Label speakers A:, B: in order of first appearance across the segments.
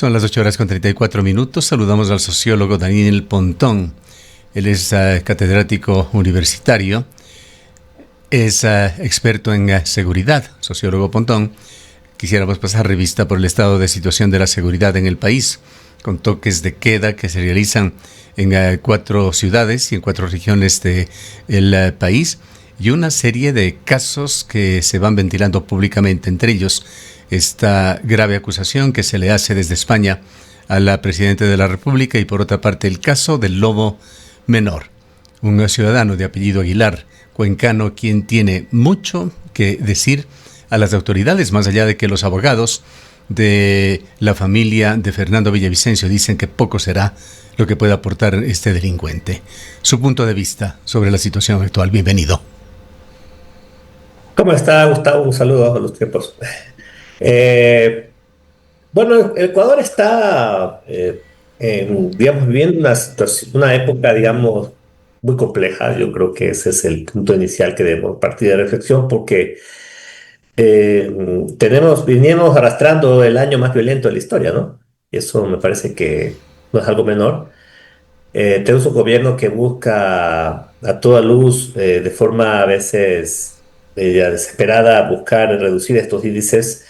A: Son las 8:34. Saludamos al sociólogo Daniel Pontón. Él es catedrático universitario, es experto en seguridad, sociólogo Pontón. Quisiéramos pasar revista por el estado de situación de la seguridad en el país, con toques de queda que se realizan en 4 ciudades y en 4 regiones del país, y una serie de casos que se van ventilando públicamente, entre ellos esta grave acusación que se le hace desde España a la Presidenta de la República, y por otra parte el caso del lobo menor, un ciudadano de apellido Aguilar, cuencano, quien tiene mucho que decir a las autoridades, más allá de que los abogados de la familia de Fernando Villavicencio dicen que poco será lo que pueda aportar este delincuente. Su punto de vista sobre la situación actual. Bienvenido.
B: ¿Cómo está, Gustavo? Un saludo a los tiempos. Eh, bueno, el Ecuador está, digamos, viviendo una época, digamos, muy compleja. Yo creo que ese es el punto inicial que debemos partir de reflexión, porque veníamos arrastrando el año más violento de la historia, ¿no? Y eso me parece que no es algo menor. Tenemos un gobierno que busca a toda luz, de forma a veces ya desesperada, buscar reducir estos índices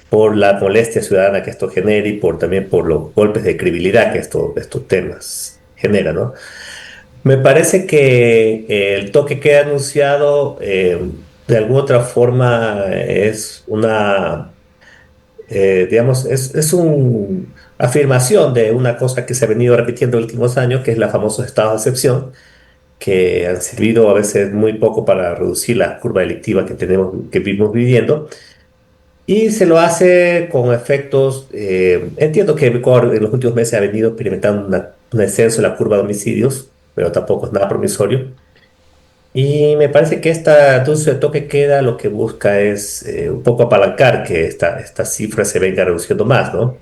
B: por la molestia ciudadana que esto genera y también por los golpes de credibilidad que estos temas generan, ¿no? Me parece que el toque que ha anunciado, de alguna otra forma, es digamos, es una afirmación de una cosa que se ha venido repitiendo en los últimos años, que es la famosa estado de excepción, que han servido a veces muy poco para reducir la curva delictiva que vivimos viviendo. Y se lo hace con efectos. Entiendo que Ecuador en los últimos meses ha venido experimentando un descenso en la curva de homicidios, pero tampoco es nada promisorio. Y me parece que esta anuncio de toque queda lo que busca es, un poco apalancar que esta cifra se venga reduciendo más, ¿no?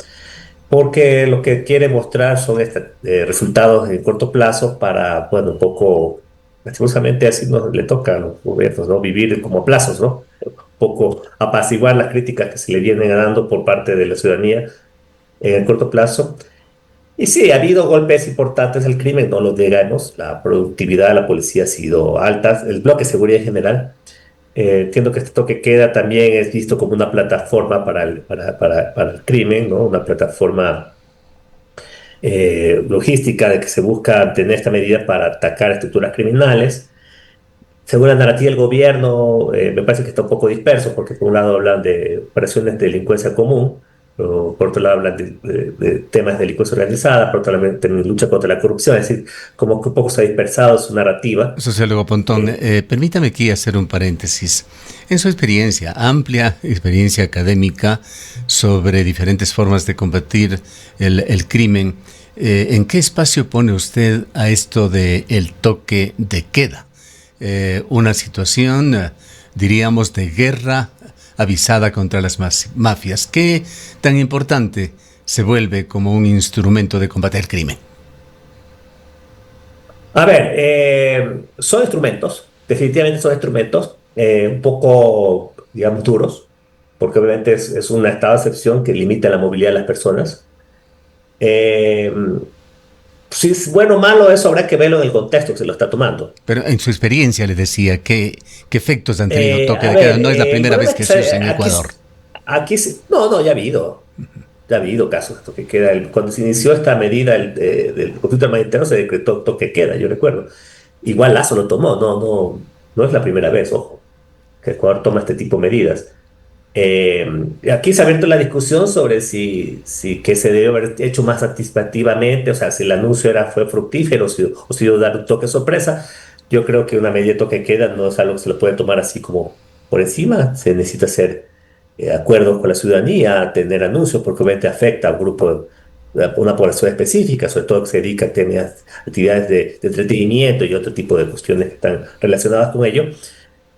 B: Porque lo que quiere mostrar son resultados en corto plazo para, bueno, un poco, lastimosamente así nos le toca a los gobiernos, ¿no? Vivir como a plazos, ¿no? Un poco apaciguar las críticas que se le vienen dando por parte de la ciudadanía en el corto plazo. Y sí, ha habido golpes importantes al crimen, no lo negamos. La productividad de la policía ha sido alta, el bloque de seguridad en general. Entiendo que este toque queda también es visto como una plataforma para el crimen, ¿no? Una plataforma logística de que se busca tener esta medida para atacar estructuras criminales. Según la narrativa del gobierno, me parece que está un poco disperso, porque por un lado hablan de operaciones de delincuencia común, pero por otro lado hablan de temas de delincuencia organizada, por otro lado también lucha contra la corrupción, es decir, como que un poco se ha dispersado su narrativa.
A: Sociólogo Pontón,
B: Eh,
A: permítame aquí hacer un paréntesis. En su experiencia, amplia experiencia académica sobre diferentes formas de combatir el crimen, ¿en qué espacio pone usted a esto de el toque de queda? Una situación, diríamos, de guerra avisada contra las mafias. ¿Qué tan importante se vuelve como un instrumento de combate al crimen?
B: a ver, son instrumentos, definitivamente son instrumentos, un poco, digamos, duros, porque obviamente es un estado de excepción que limita la movilidad de las personas. Eh, si es bueno o malo, eso habrá que verlo en el contexto que se lo está tomando.
A: Pero en su experiencia le decía, ¿qué efectos han tenido toque
B: A
A: de queda?
B: ver,
A: No es la
B: el
A: primera
B: problema
A: vez
B: es que
A: que se usa en Ecuador.
B: no, no, ya ha habido casos de toque de queda. Cuando se inició esta medida del conflicto humanitario se decretó toque de queda, yo recuerdo. Igual Lazo lo tomó, no es la primera vez, ojo, que Ecuador toma este tipo de medidas. Eh, Aquí se ha abierto la discusión sobre si que se debe haber hecho más anticipativamente, o sea, si el anuncio fue fructífero, o si dio dar un toque sorpresa. Yo creo que una medida de toque de queda no es algo que se lo puede tomar así como por encima. Se necesita hacer acuerdos con la ciudadanía, tener anuncios, porque obviamente afecta a un grupo, a una población específica, sobre todo que se dedica a tener actividades de entretenimiento y otro tipo de cuestiones que están relacionadas con ello.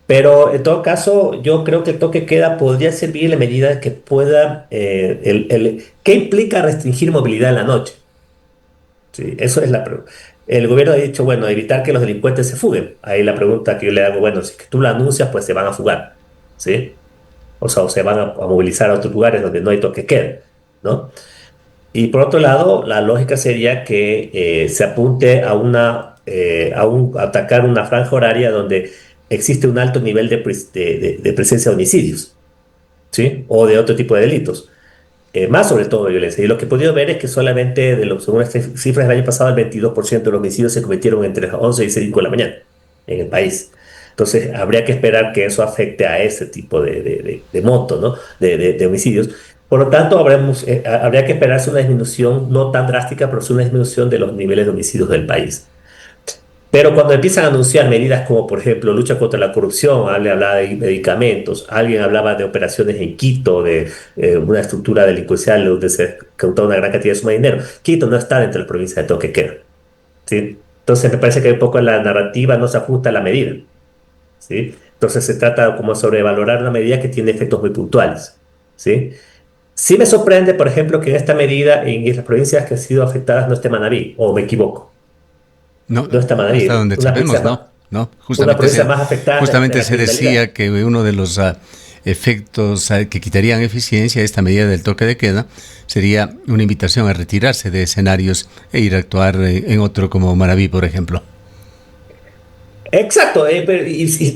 B: Pero en todo caso, yo creo que el toque de queda podría servir en la medida que pueda. ¿Qué implica restringir movilidad en la noche? Sí, eso es la pregunta. El gobierno ha dicho, bueno, evitar que los delincuentes se fuguen. Ahí la pregunta que yo le hago, bueno, si es que tú lo anuncias, pues se van a fugar, ¿sí? O sea, o se van a movilizar a otros lugares donde no hay toque de queda, ¿no? Y por otro lado, la lógica sería que se apunte a atacar una franja horaria donde existe un alto nivel de presencia de homicidios, ¿sí? O de otro tipo de delitos, más sobre todo de violencia. Y lo que he podido ver es que solamente, según estas cifras del año pasado, el 22% de los homicidios se cometieron entre las 11 y 5 de la mañana en el país. Entonces, habría que esperar que eso afecte a ese tipo de monto, ¿no? De homicidios. Por lo tanto, habría que esperarse una disminución no tan drástica, pero sí una disminución de los niveles de homicidios del país. Pero cuando empiezan a anunciar medidas como, por ejemplo, lucha contra la corrupción, alguien hablaba de medicamentos, alguien hablaba de operaciones en Quito, de una estructura delincuencial donde se cautaba una gran cantidad de suma de dinero. Quito no está dentro de la provincia de toque de queda, ¿sí? Entonces me parece que un poco la narrativa no se ajusta a la medida, ¿sí? Entonces se trata como de sobrevalorar una medida que tiene efectos muy puntuales, ¿sí? Sí me sorprende, por ejemplo, que en esta medida en las provincias que han sido afectadas no esté Manabí, o me equivoco,
A: No,
B: no está
A: hasta
B: Manabí,
A: donde sabemos, no, no.
B: una provincia más afectada de
A: Justamente
B: la
A: se
B: criminalidad.
A: decía que uno de los efectos que quitarían eficiencia a esta medida del toque de queda sería una invitación a retirarse de escenarios e ir a actuar en otro como Maraví, por ejemplo.
B: Exacto, y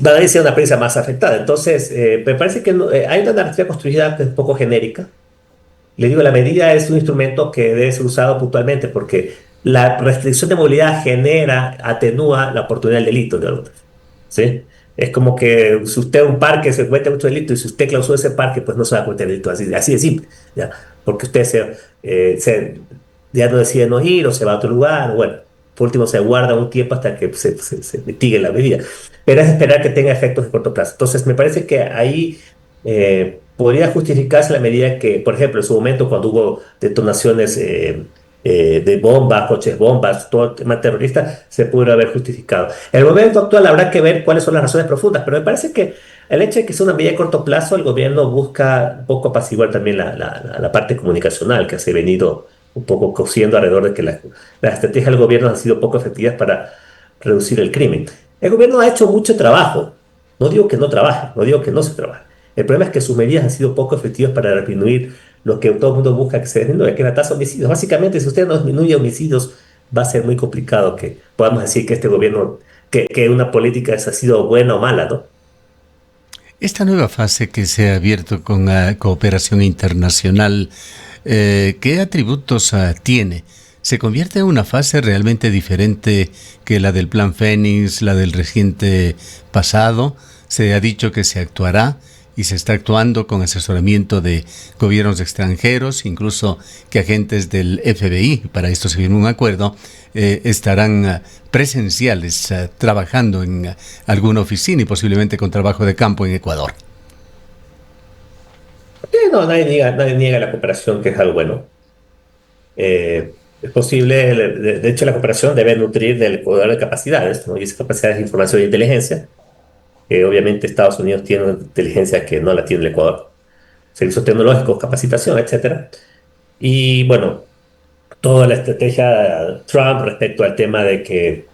B: Madrid sea una prensa más afectada. Entonces, me parece que hay una narrativa construida que es un poco genérica. Le digo, la medida es un instrumento que debe ser usado puntualmente porque la restricción de movilidad atenúa la oportunidad del delito, de alguna forma, ¿sí? Es como que si usted en un parque se comete mucho delito y si usted clausura ese parque, pues no se va a cometer delito, así de simple, ¿ya? Porque usted ya no decide no ir o se va a otro lugar, o bueno, por último se guarda un tiempo hasta que se mitigue la medida. Pero es esperar que tenga efectos de corto plazo. Entonces, me parece que ahí podría justificarse la medida que, por ejemplo, en su momento cuando hubo detonaciones de bombas, coches bombas, todo el tema terrorista, se pudo haber justificado. En el momento actual habrá que ver cuáles son las razones profundas, pero me parece que el hecho de que sea una medida de corto plazo, el gobierno busca un poco apaciguar también la parte comunicacional que se ha venido un poco cosiendo alrededor de que las estrategias del gobierno han sido poco efectivas para reducir el crimen. El gobierno ha hecho mucho trabajo. No digo que no trabaje, no digo que no se trabaje. El problema es que sus medidas han sido poco efectivas para disminuir lo que todo el mundo busca que se disminuya, que es la tasa de homicidios. Básicamente, si usted no disminuye homicidios, va a ser muy complicado que podamos decir que este gobierno, que una política ha sido buena o mala, ¿no?
A: Esta nueva fase que se ha abierto con cooperación internacional, ¿qué atributos tiene? ¿Se convierte en una fase realmente diferente que la del Plan Fénix, la del reciente pasado? Se ha dicho que se actuará y se está actuando con asesoramiento de gobiernos extranjeros, incluso que agentes del FBI, para esto se firmó un acuerdo, estarán presenciales trabajando en alguna oficina y posiblemente con trabajo de campo en Ecuador.
B: No, nadie niega la cooperación, que es algo bueno. Es posible, de hecho, la cooperación debe nutrir del poder de capacidades, ¿no? Y esas capacidades de información e inteligencia, que obviamente Estados Unidos tiene una inteligencia que no la tiene el Ecuador. Servicios tecnológicos, capacitación, etcétera. Y bueno, toda la estrategia Trump respecto al tema de que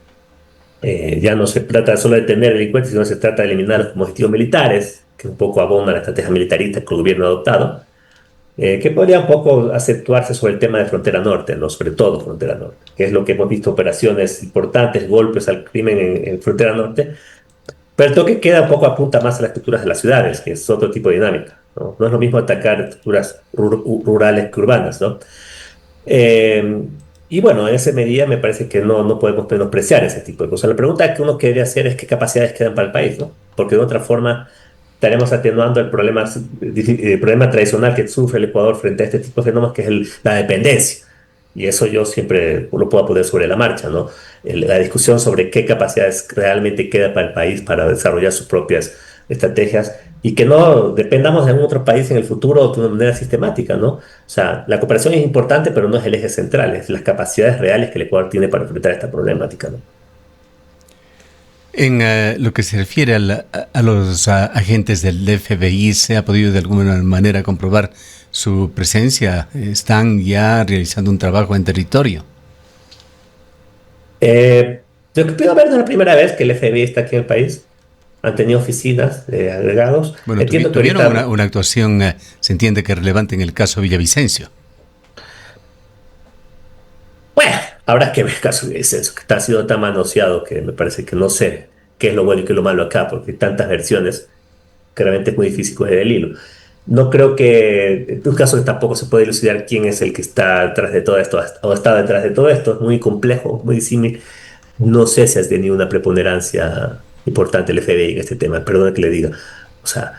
B: ya no se trata solo de tener delincuentes, sino se trata de eliminar los objetivos militares, que un poco abona la estrategia militarista que el gobierno ha adoptado, que podría un poco acentuarse sobre el tema de frontera norte, ¿no? Sobre todo frontera norte, que es lo que hemos visto, operaciones importantes, golpes al crimen en frontera norte, pero el toque queda un poco apunta más a las estructuras de las ciudades, que es otro tipo de dinámica, ¿no? No es lo mismo atacar estructuras rurales que urbanas, ¿no? Eh, y bueno, en esa medida me parece que no podemos menospreciar ese tipo de cosas. La pregunta que uno quería hacer es qué capacidades quedan para el país, ¿no? Porque de otra forma estaremos atenuando el problema tradicional que sufre el Ecuador frente a este tipo de fenómenos, que es la dependencia. Y eso yo siempre lo puedo poner sobre la marcha, ¿no? La discusión sobre qué capacidades realmente queda para el país para desarrollar sus propias estrategias y que no dependamos de algún otro país en el futuro de una manera sistemática, ¿no? O sea, la cooperación es importante, pero no es el eje central, es las capacidades reales que el Ecuador tiene para enfrentar esta problemática, ¿no?
A: En lo que se refiere a los agentes del FBI, ¿se ha podido de alguna manera comprobar su presencia? ¿Están ya realizando un trabajo en territorio?
B: Lo que puedo ver no es la primera vez que el FBI está aquí en el país. Han tenido oficinas de agregados.
A: Bueno,
B: Entiendo que
A: tuvieron
B: ahorita
A: una actuación, se entiende que relevante en el caso Villavicencio.
B: Habrá que ver el caso de Vicenzo, que está siendo tan manoseado que me parece que no sé qué es lo bueno y qué es lo malo acá, porque hay tantas versiones que realmente es muy difícil coger el hilo. No creo que, en tu caso, tampoco se puede elucidar quién es el que está detrás de todo esto o está detrás de todo esto. Es muy complejo, muy disímil. No sé si has tenido una preponderancia importante el FBI en este tema, perdón que le diga. O sea,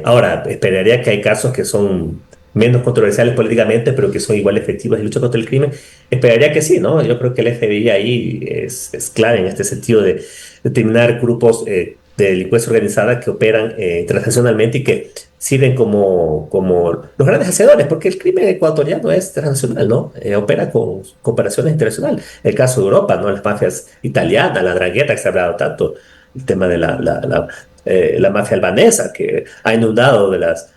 B: ahora, esperaría que hay casos que son menos controversiales políticamente, pero que son igual efectivos en lucha contra el crimen. Esperaría que sí, ¿no? Yo creo que el FBI ahí es clave en este sentido de determinar grupos de delincuencia organizada que operan transnacionalmente y que sirven como los grandes hacedores, porque el crimen ecuatoriano es transnacional, ¿no? Opera con cooperaciones internacionales. El caso de Europa, ¿no? Las mafias italianas, la Drangheta que se ha hablado tanto, el tema de la mafia albanesa que ha inundado de las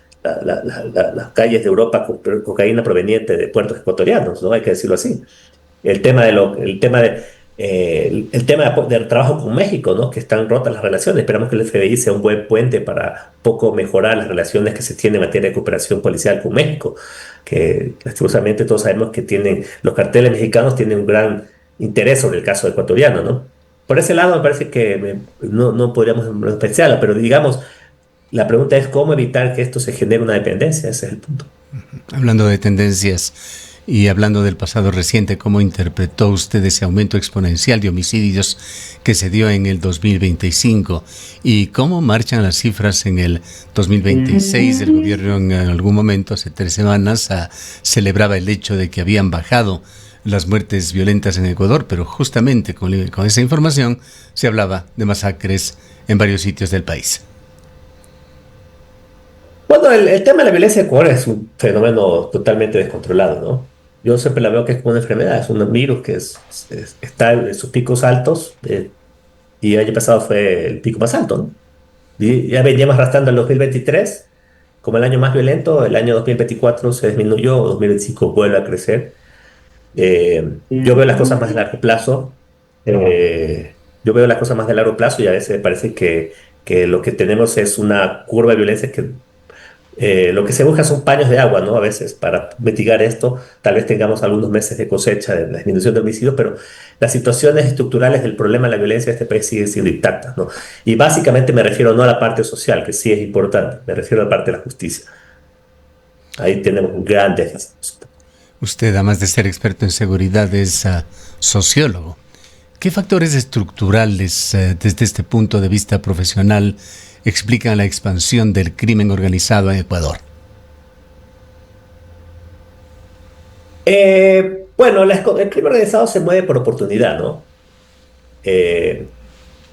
B: calles de Europa con cocaína proveniente de puertos ecuatorianos, ¿no? Hay que decirlo así. El tema del trabajo con México, ¿no? Que están rotas las relaciones. Esperamos que el FBI sea un buen puente para poco mejorar las relaciones que se tienen en materia de cooperación policial con México, que lastimosamente todos sabemos que los carteles mexicanos tienen un gran interés sobre el caso ecuatoriano, ¿no? Por ese lado me parece que no podríamos despreciarla, pero digamos, la pregunta es cómo evitar que esto se genere una dependencia, ese es el punto.
A: Hablando de tendencias y hablando del pasado reciente, ¿cómo interpretó usted ese aumento exponencial de homicidios que se dio en el 2025? ¿Y cómo marchan las cifras en el 2026? El gobierno en algún momento, hace 3 semanas, celebraba el hecho de que habían bajado las muertes violentas en Ecuador, pero justamente con esa información se hablaba de masacres en varios sitios del país.
B: Bueno, el tema de la violencia en Ecuador es un fenómeno totalmente descontrolado, ¿no? Yo siempre la veo que es como una enfermedad, es un virus que está en sus picos altos y el año pasado fue el pico más alto, ¿no? Y ya veníamos arrastrando el 2023 como el año más violento, el año 2024 se disminuyó, 2025 vuelve a crecer. Yo veo las cosas más de largo plazo, yo veo las cosas más de largo plazo y a veces me parece que lo que tenemos es una curva de violencia que lo que se busca son paños de agua, ¿no? A veces para mitigar esto, tal vez tengamos algunos meses de cosecha de la disminución de homicidios, pero las situaciones estructurales del problema de la violencia de este país siguen siendo intactas, ¿no? Y básicamente me refiero no a la parte social, que sí es importante, me refiero a la parte de la justicia. Ahí tenemos un gran déficit.
A: Usted, además de ser experto en seguridad, es sociólogo. ¿Qué factores estructurales, desde este punto de vista profesional, explican la expansión del crimen organizado en Ecuador?
B: Bueno, el crimen organizado se mueve por oportunidad, ¿no? Eh,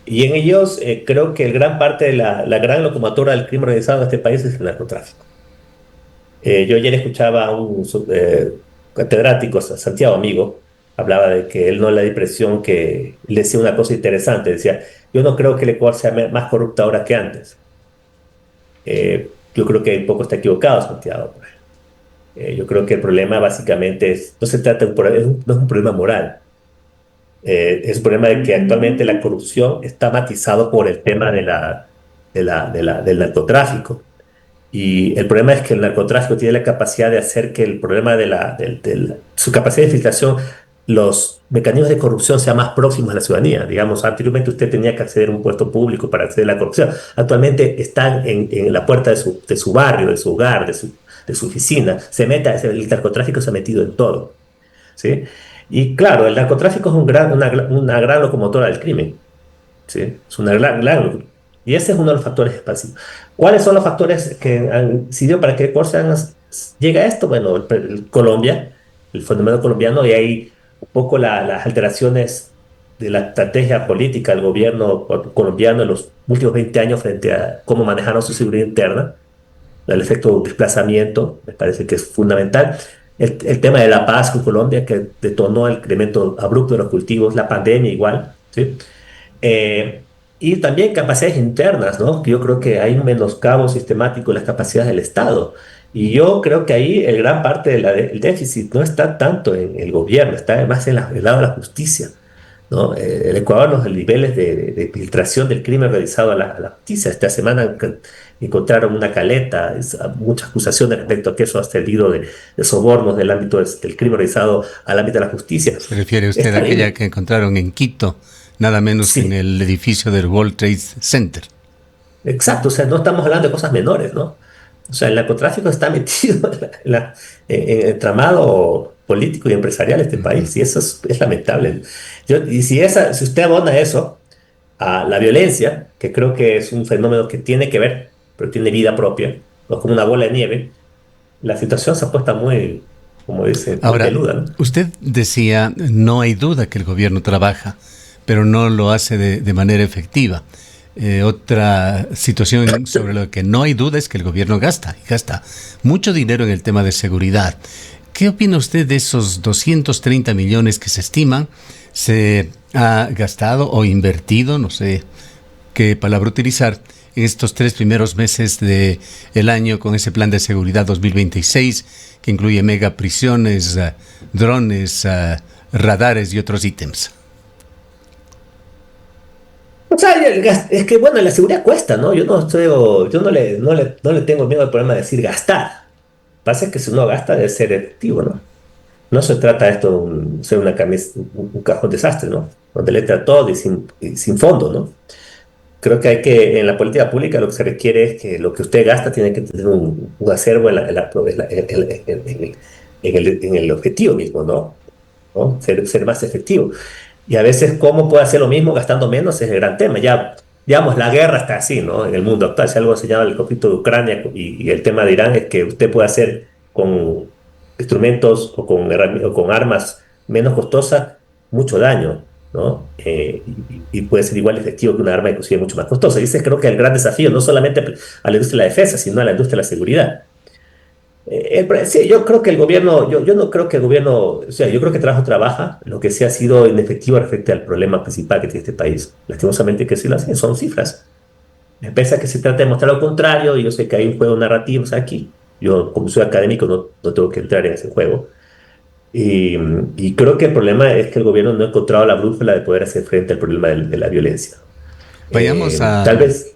B: y en ellos creo que gran parte de la gran locomotora del crimen organizado en este país es el narcotráfico. Yo ayer escuchaba a un catedrático, Santiago Amigo, hablaba de que él no le da impresión que le decía una cosa interesante, decía, yo no creo que el Ecuador sea más corrupto ahora que antes. Yo creo que un poco está equivocado Santiago. Yo creo que el problema básicamente no se trata de no es un problema moral. Es un problema de que actualmente la corrupción está matizado por el tema del narcotráfico. Y el problema es que el narcotráfico tiene la capacidad de hacer que el problema su capacidad de filtración, los mecanismos de corrupción sean más próximos a la ciudadanía. Digamos, anteriormente usted tenía que acceder a un puesto público para acceder a la corrupción. Actualmente están en la puerta de su barrio, de su hogar, de su oficina. El narcotráfico se ha metido en todo, ¿sí? Y claro, el narcotráfico es una gran locomotora del crimen. ¿Sí? Es una gran. Y ese es uno de los factores expansivos. ¿Cuáles son los factores que han incidido para que Ecuador llegue a esto? Bueno, Colombia, el fenómeno colombiano, y ahí un poco las alteraciones de la estrategia política del gobierno colombiano en los últimos 20 años frente a cómo manejaron su seguridad interna, el efecto desplazamiento, me parece que es fundamental. El tema de la paz con Colombia, que detonó el incremento abrupto de los cultivos, la pandemia igual, ¿sí? Eh, y también capacidades internas, ¿no? Que yo creo que hay un menoscabo sistemático de las capacidades del Estado. Y yo creo que ahí el gran parte del déficit no está tanto en el gobierno, está más en el lado de la justicia, ¿no? El Ecuador, los niveles de filtración del crimen realizado a la justicia. Esta semana encontraron una caleta, muchas acusaciones respecto a que eso ha servido de sobornos del ámbito del crimen organizado al ámbito de la justicia.
A: ¿Se refiere usted a
B: Está
A: aquella
B: bien,
A: que encontraron en Quito, nada menos que en
B: sí,
A: el edificio del World Trade Center?
B: exacto, o sea, no estamos hablando de cosas menores, ¿no? O sea, el narcotráfico está metido en el tramado político y empresarial de este
A: Ujú.
B: país, y eso es lamentable. Y si usted abona eso a la violencia, que creo que es un fenómeno que tiene que ver, pero tiene vida propia, no es como una bola de nieve, la situación se ha puesto muy, como dice, muy
A: Ahora,
B: peluda, ¿no?
A: usted decía, no hay duda que el gobierno trabaja, pero no lo hace de manera efectiva. Otra situación sobre la que no hay duda es que el gobierno gasta, y gasta mucho dinero en el tema de seguridad. ¿Qué opina usted de esos 230 millones que se estiman se ha gastado o invertido, no sé qué palabra utilizar, en estos 3 primeros meses del año con ese plan de seguridad 2026 que incluye mega prisiones, drones, radares y otros ítems?
B: O sea, es que bueno, la seguridad cuesta, ¿no? Yo no le tengo miedo al problema de decir gastar. Pasa que si uno gasta debe ser efectivo, ¿no? No se trata de esto de ser una camisa, un cajón desastre, ¿no? Donde le entra todo y sin fondo, ¿no? Creo que en la política pública lo que se requiere es que lo que usted gasta tiene que tener un acervo en el objetivo mismo, ¿no? ¿No? Ser más efectivo. Y a veces, ¿cómo puede hacer lo mismo gastando menos? Es el gran tema. Ya, digamos, la guerra está así, ¿no? En el mundo actual, si algo se llama el conflicto de Ucrania y el tema de Irán es que usted puede hacer con instrumentos o con armas menos costosas mucho daño, ¿no? Y puede ser igual efectivo que una arma inclusive mucho más costosa. Y ese creo que es el gran desafío, no solamente a la industria de la defensa, sino a la industria de la seguridad. Sí, yo creo que el gobierno, yo no creo que el gobierno, o sea, yo creo que trabajo trabaja, lo que sí ha sido inefectivo respecto al problema principal que tiene este país. Lastimosamente que sí lo hacen, son cifras. Pese a que se trata de mostrar lo contrario, y yo sé que hay un juego narrativo, o sea, aquí, yo como soy académico no tengo que entrar en ese juego. Y, y creo que el problema es que el gobierno no ha encontrado la brújula de poder hacer frente al problema de la violencia.
A: Vayamos
B: Tal vez,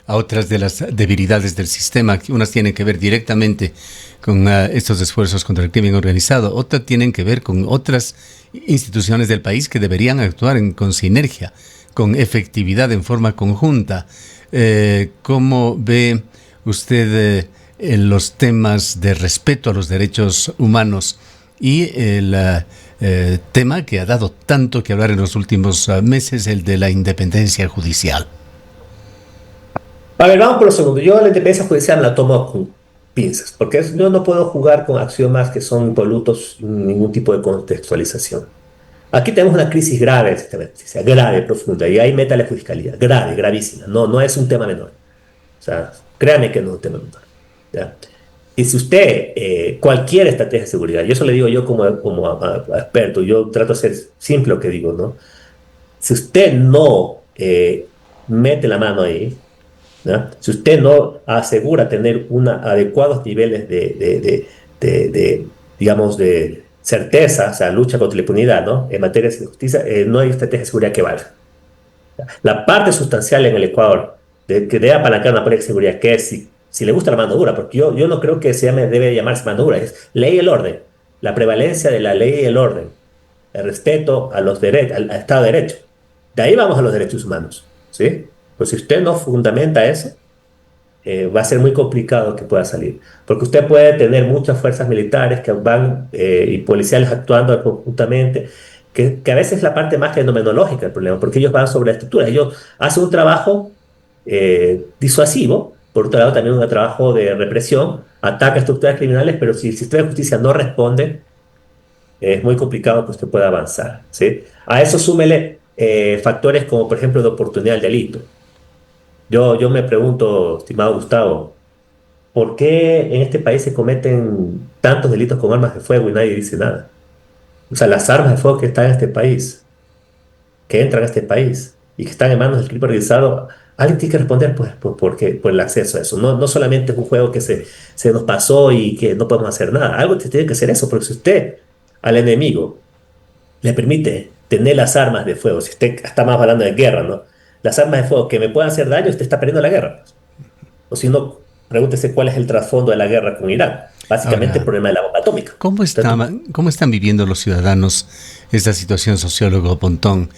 A: a otras de las debilidades del sistema. Unas tienen que ver directamente con estos esfuerzos contra el crimen organizado, otras tienen que ver con otras instituciones del país que deberían actuar con sinergia, con efectividad, en forma conjunta. ¿Cómo ve usted los temas de respeto a los derechos humanos y el tema que ha dado tanto que hablar en los últimos meses, el de la independencia judicial?
B: a ver, vamos por lo segundo. Yo la independencia judicial la tomo con pinzas, porque yo no puedo jugar con axiomas que son impolutos sin ningún tipo de contextualización. Aquí tenemos una crisis grave del sistema de justicia, grave, profunda, y ahí meta la fiscalía, grave, gravísima. No es un tema menor. O sea, créame que no es un tema menor. ¿Ya? Y si usted, cualquier estrategia de seguridad, y eso le digo yo como a experto, yo trato de ser simple lo que digo, ¿no? Si usted no mete la mano ahí, ¿ya? Si usted no asegura tener adecuados niveles digamos, de certeza, o sea, lucha contra la impunidad, ¿no? En materia de justicia, no hay estrategia de seguridad que valga. La parte sustancial en el Ecuador que debe apalancar una política de seguridad, que es si le gusta la mano dura, porque yo no creo que debe llamarse mano dura, es ley y el orden, la prevalencia de la ley y el orden, el respeto a los derechos, al Estado de Derecho. De ahí vamos a los derechos humanos, ¿sí? Pues si usted no fundamenta eso, va a ser muy complicado que pueda salir. Porque usted puede tener muchas fuerzas militares que van y policiales actuando conjuntamente, que a veces es la parte más fenomenológica del problema, porque ellos van sobre la estructura. Ellos hacen un trabajo disuasivo, por otro lado también un trabajo de represión, ataca estructuras criminales, pero si el sistema de justicia no responde, es muy complicado que usted pueda avanzar, ¿sí? A eso súmele factores como, por ejemplo, de oportunidad del delito. Yo me pregunto, estimado Gustavo, ¿por qué en este país se cometen tantos delitos con armas de fuego y nadie dice nada? O sea, las armas de fuego que están en este país, que entran a este país y que están en manos del crimen organizado, alguien tiene que responder pues, por el acceso a eso. No solamente es un juego que se nos pasó y que no podemos hacer nada. Algo tiene que hacer eso, porque si usted al enemigo le permite tener las armas de fuego, si usted está más hablando de guerra, ¿no? Las armas de fuego que me puedan hacer daño, usted está perdiendo la guerra, pues. O si no, pregúntese cuál es el trasfondo de la guerra con Irán. Básicamente el
A: Ahora,
B: problema de la bomba atómica.
A: ¿cómo,
B: Entonces,
A: cómo están viviendo los ciudadanos esta situación, sociólogo Pontón?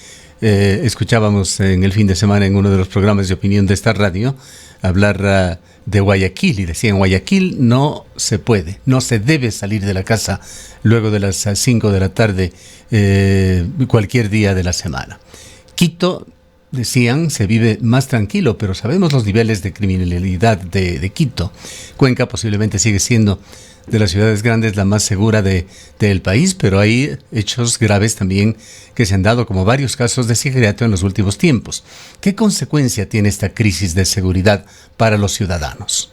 A: Escuchábamos en el fin de semana en uno de los programas de opinión de esta radio hablar de Guayaquil y decía en Guayaquil no se puede, no se debe salir de la casa luego de las 5 de la tarde cualquier día de la semana. Quito, decían, se vive más tranquilo, pero sabemos los niveles de criminalidad de Quito. Cuenca posiblemente sigue siendo de las ciudades grandes la más segura del país, pero hay hechos graves también que se han dado, como varios casos de sicariato en los últimos tiempos. ¿Qué consecuencia tiene esta crisis de seguridad para los ciudadanos?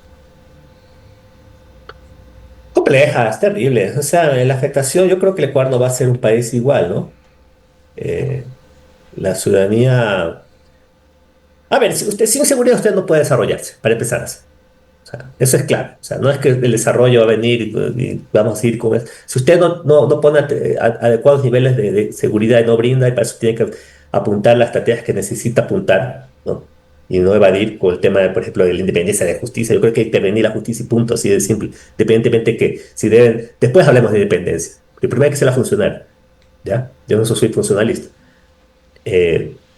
B: compleja, es terrible. O sea, la afectación, yo creo que el Ecuador no va a ser un país igual, ¿no? Eh, la ciudadanía... A ver, si usted sin seguridad usted no puede desarrollarse, para empezar así. O sea, eso es claro. O sea, no es que el desarrollo va a venir y vamos a ir con eso. Si usted no pone adecuados niveles de seguridad y no brinda, y para eso tiene que apuntar las estrategias que necesita apuntar, ¿no? Y no evadir con el tema, por ejemplo, de la independencia de la justicia. Yo creo que hay que intervenir la justicia y punto, así de simple. Independientemente que si deben... Después hablemos de independencia. Pero primero hay que hacerla funcionar, ¿ya? Yo no soy funcionalista.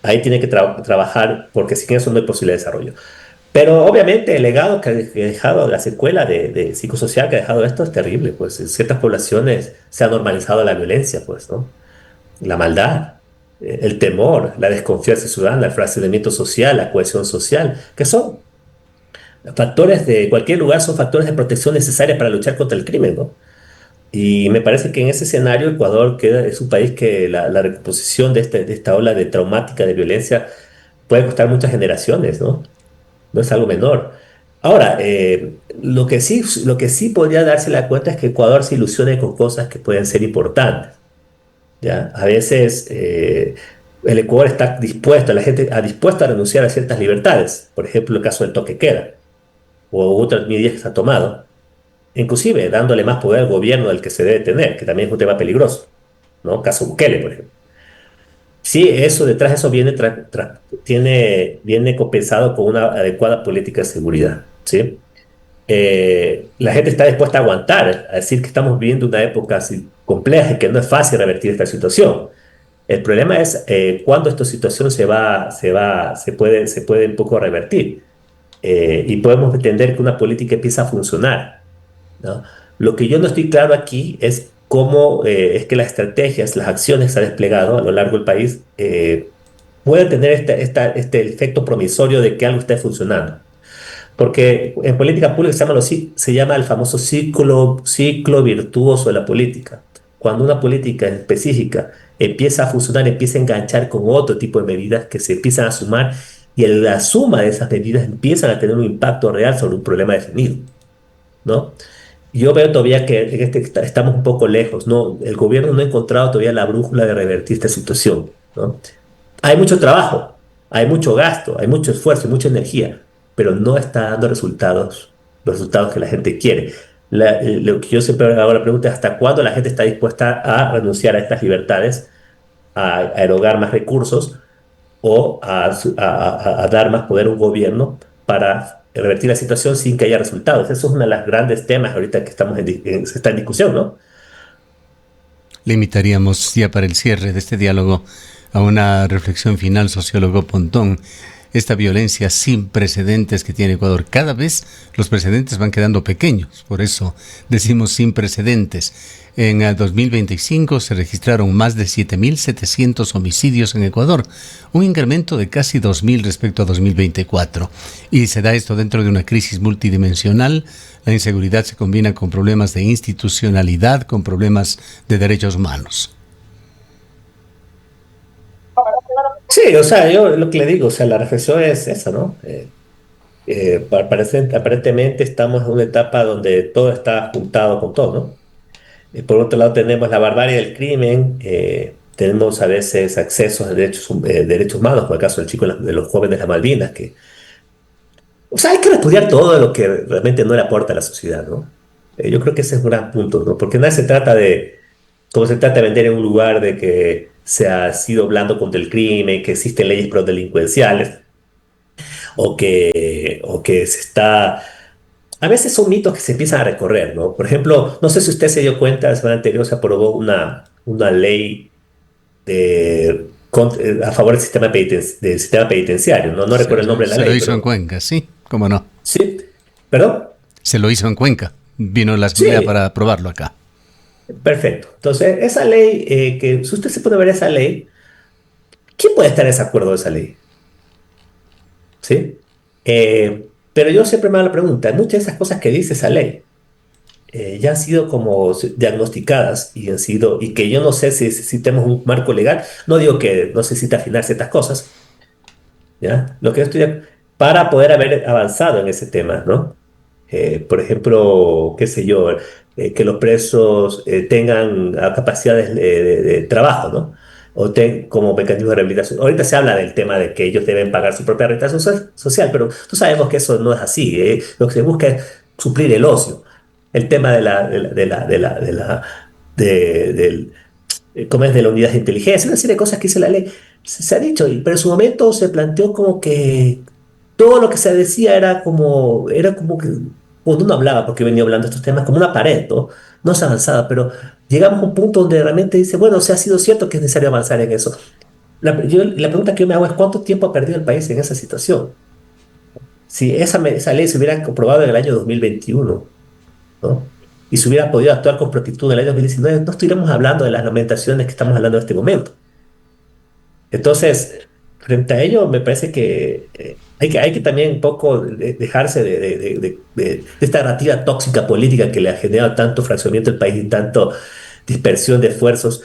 B: Ahí tiene que trabajar porque sin eso no hay posible desarrollo. Pero obviamente el legado que ha dejado, la secuela de psicosocial que ha dejado esto es terrible, pues en ciertas poblaciones se ha normalizado la violencia, pues, ¿no? La maldad, el temor, la desconfianza ciudadana, el fraccionamiento social, la cohesión social, que son factores de cualquier lugar, son factores de protección necesarias para luchar contra el crimen, ¿no? Y me parece que en ese escenario Ecuador es un país que la recomposición de esta ola de traumática de violencia puede costar muchas generaciones, ¿no? No es algo menor. Ahora, lo que sí podría darse la cuenta es que Ecuador se ilusione con cosas que pueden ser importantes, ¿ya? A veces el Ecuador está dispuesto, la gente ha dispuesto a renunciar a ciertas libertades, por ejemplo, el caso del toque de queda o otras medidas que se ha tomado, inclusive dándole más poder al gobierno del que se debe tener, que también es un tema peligroso, ¿no? Caso Bukele, por ejemplo. Sí, eso detrás de eso viene compensado con una adecuada política de seguridad, ¿sí? La gente está dispuesta a aguantar, a decir que estamos viviendo una época así compleja y que no es fácil revertir esta situación. El problema es cuándo esta situación se puede un poco revertir y podemos entender que una política empieza a funcionar, ¿no? Lo que yo no estoy claro aquí es cómo es que las estrategias, las acciones que se han desplegado a lo largo del país pueden tener este efecto promisorio de que algo esté funcionando. Porque en política pública se llama el famoso ciclo virtuoso de la política. Cuando una política específica empieza a funcionar, empieza a enganchar con otro tipo de medidas que se empiezan a sumar y la suma de esas medidas empiezan a tener un impacto real sobre un problema definido, ¿no? Yo veo todavía que estamos un poco lejos, ¿no? El gobierno no ha encontrado todavía la brújula de revertir esta situación, ¿no? Hay mucho trabajo, hay mucho gasto, hay mucho esfuerzo, mucha energía, pero no está dando resultados, los resultados que la gente quiere. Lo que yo siempre hago la pregunta es hasta cuándo la gente está dispuesta a renunciar a estas libertades, a erogar más recursos o a dar más poder a un gobierno para revertir la situación sin que haya resultados. Eso es uno de los grandes temas ahorita que está en discusión, ¿no?
A: Limitaríamos ya para el cierre de este diálogo a una reflexión final, sociólogo Pontón. Esta violencia sin precedentes que tiene Ecuador, cada vez los precedentes van quedando pequeños, por eso decimos sin precedentes. En el 2025 se registraron más de 7.700 homicidios en Ecuador, un incremento de casi 2.000 respecto a 2024. Y se da esto dentro de una crisis multidimensional. La inseguridad se combina con problemas de institucionalidad, con problemas de derechos humanos.
B: Sí, o sea, yo lo que le digo, o sea, la reflexión es esa, ¿no? Aparentemente estamos en una etapa donde todo está juntado con todo, ¿no? Por otro lado tenemos la barbarie del crimen, tenemos a veces accesos a derechos humanos, como el caso del chico de los jóvenes de las Malvinas, que, o sea, hay que estudiar todo lo que realmente no le aporta a la sociedad, ¿no? Yo creo que ese es un gran punto, ¿no? Porque nada se trata de, como se trata de vender en un lugar de que se ha sido blando contra el crimen, que existen leyes pro delincuenciales. o que se está... A veces son mitos que se empiezan a recorrer, ¿no? Por ejemplo, no sé si usted se dio cuenta, la semana anterior se aprobó una ley a favor del sistema penitenciario, ¿no? No recuerdo el nombre de la
A: Se lo
B: ley,
A: hizo en
B: pero
A: Cuenca, sí, cómo no.
B: sí, ¿perdón?
A: Se lo hizo en Cuenca. Vino la Asamblea
B: Sí,
A: para aprobarlo acá.
B: perfecto. Entonces, esa ley, si usted se puede ver esa ley, ¿quién puede estar en desacuerdo de esa ley? ¿Sí? Pero yo siempre me hago la pregunta, muchas de esas cosas que dice esa ley ya han sido como diagnosticadas y que yo no sé si tenemos un marco legal, no digo que no se necesita afinar ciertas cosas, ¿ya? Lo que yo estoy para poder haber avanzado en ese tema, ¿no? Por ejemplo, qué sé yo, que los presos tengan capacidades de trabajo, ¿no? Como mecanismo de rehabilitación. Ahorita se habla del tema de que ellos deben pagar su propia renta social, pero tú sabemos que eso no es así. Lo que se busca es suplir el ocio. El tema ¿cómo es? De la unidad de inteligencia, una serie de cosas que dice la ley. Se ha dicho, pero en su momento se planteó como que todo lo que se decía era como que, cuando uno hablaba, porque venía hablando de estos temas, como una pared, ¿no? No se avanzaba, pero llegamos a un punto donde realmente dice, bueno, o sea, ha sido cierto que es necesario avanzar en eso. La pregunta que yo me hago es, ¿cuánto tiempo ha perdido el país en esa situación? Si esa ley se hubiera comprobado en el año 2021, ¿no? Y se hubiera podido actuar con prontitud en el año 2019, no estuviéramos hablando de las lamentaciones que estamos hablando en este momento. Entonces, frente a ello, me parece que hay que también un poco dejarse de esta narrativa tóxica política que le ha generado tanto fraccionamiento al país y tanto dispersión de esfuerzos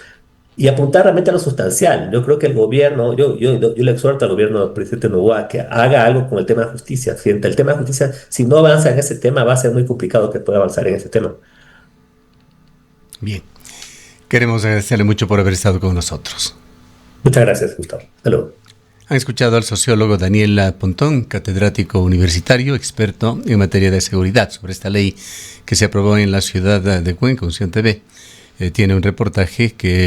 B: y apuntar realmente a lo sustancial. Yo creo que el gobierno, yo le exhorto al gobierno del presidente Noboa que haga algo con el tema de justicia. Frente al tema de justicia, si no avanza en ese tema, va a ser muy complicado que pueda avanzar en ese tema.
A: Bien. Queremos agradecerle mucho por haber estado con nosotros.
B: Muchas gracias, Gustavo. Hasta luego.
A: Han escuchado al sociólogo Daniel Pontón, catedrático universitario, experto en materia de seguridad, sobre esta ley que se aprobó en la ciudad de Cuenca, Unción TV. Tiene un reportaje que